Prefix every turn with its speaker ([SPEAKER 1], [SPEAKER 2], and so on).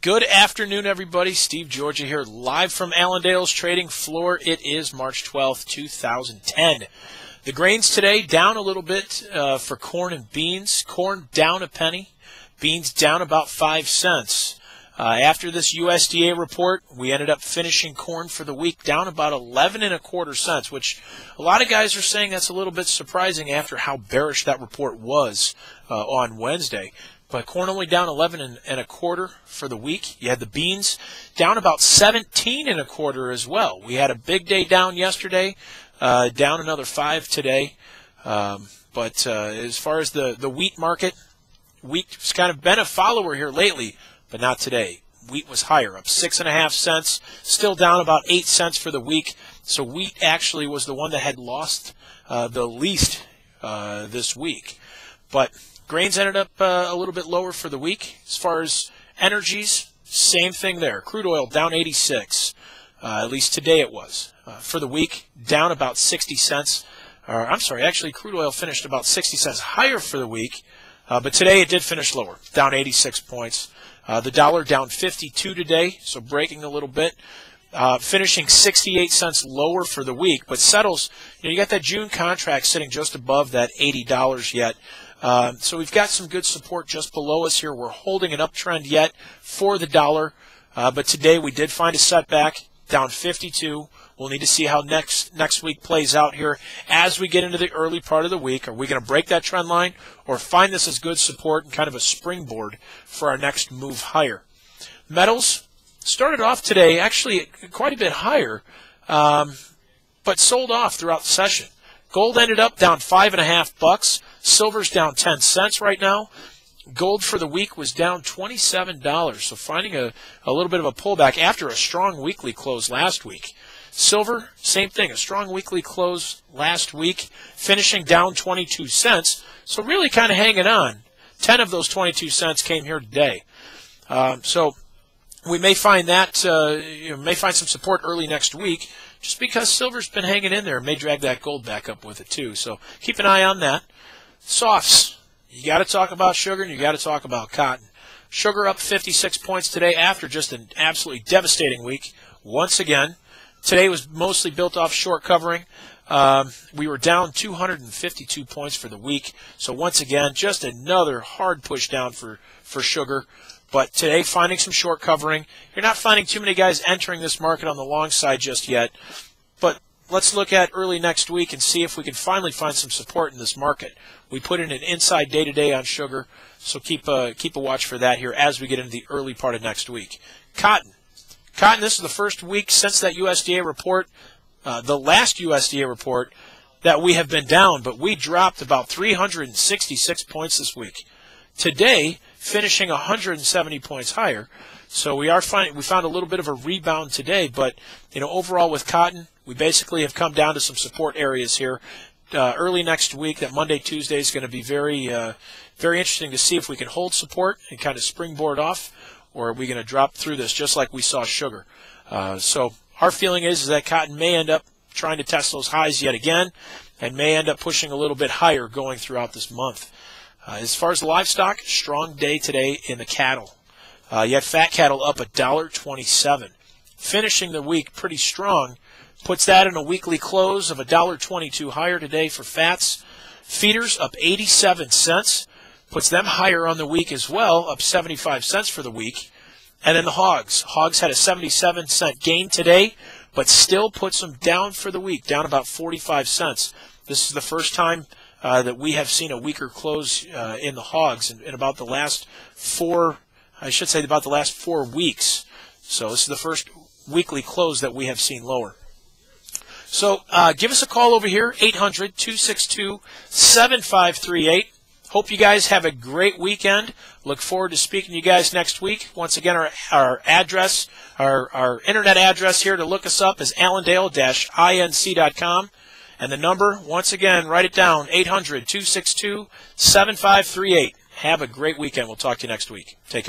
[SPEAKER 1] Good afternoon, everybody. Steve Georgia here, live from Allendale's trading floor. It is March 12th, 2010. The grains today down a little bit for corn and beans. Corn down a penny, beans down about 5 cents. After this USDA report, we ended up finishing corn for the week down about 11.25 cents, which a lot of guys are saying that's a little bit surprising after how bearish that report was on Wednesday. But corn only down 11.25 for the week. You had the beans down about 17.25 as well. We had a big day down yesterday, down another 5 today. But as far as the wheat market, wheat's kind of been a follower here lately, but not today. Wheat was higher, up 6.5 cents, still down about 8 cents for the week. So wheat actually was the one that had lost the least this week. But grains ended up a little bit lower for the week. As far as energies, same thing there. Crude oil down 86, at least today it was. For the week, down about 60 cents. I'm sorry, actually crude oil finished about 60 cents higher for the week, but today it did finish lower, down 86 points. The dollar down 52 today, so breaking a little bit. Finishing 68 cents lower for the week, but settles, you got that June contract sitting just above that $80 yet. So we've got some good support just below us here. We're holding an uptrend yet for the dollar, but today we did find a setback, down 52. We'll need to see how next week plays out here as we get into the early part of the week. Are we going to break that trend line or find this as good support and kind of a springboard for our next move higher? Metals started off today actually quite a bit higher, but sold off throughout the session. Gold ended up down $5.50. Silver's down 10 cents right now. Gold for the week was down $27, so finding a little bit of a pullback after a strong weekly close last week. Silver, same thing, a strong weekly close last week, finishing down 22 cents, so really kind of hanging on. 10 of those 22 cents came here today. So we may find that, may find some support early next week, just because silver's been hanging in there. May drag that gold back up with it too, so keep an eye on that. Softs. You got to talk about sugar and you got to talk about cotton. Sugar up 56 points today after just an absolutely devastating week. Once again, today was mostly built off short covering. We were down 252 points for the week. So once again, just another hard push down for sugar. But today, finding some short covering. You're not finding too many guys entering this market on the long side just yet. But let's look at early next week and see if we can finally find some support in this market. We put in an inside day-to-day on sugar, so keep a watch for that here as we get into the early part of next week. Cotton. Cotton, this is the first week since that USDA report, the last USDA report, that we have been down, but we dropped about 366 points this week. Today, finishing 170 points higher. So we found a little bit of a rebound today, but overall with cotton, we basically have come down to some support areas here. Early next week, that Monday, Tuesday is going to be very interesting to see if we can hold support and kind of springboard off, or are we going to drop through this just like we saw sugar. So our feeling is that cotton may end up trying to test those highs yet again and may end up pushing a little bit higher going throughout this month. As far as the livestock, strong day today in the cattle. You had fat cattle up $1.27. Finishing the week pretty strong. Puts that in a weekly close of $1.22 higher today for fats. Feeders up 87 cents. Puts them higher on the week as well, up 75 cents for the week. And then the hogs. Hogs had a 77-cent gain today, but still puts them down for the week, down about 45 cents. This is the first time that we have seen a weaker close in the hogs in about the last about the last 4 weeks. So this is the first weekly close that we have seen lower. So give us a call over here, 800-262-7538. Hope you guys have a great weekend. Look forward to speaking to you guys next week. Once again, our address, our internet address here to look us up is allendale-inc.com. And the number, once again, write it down, 800-262-7538. Have a great weekend. We'll talk to you next week. Take care.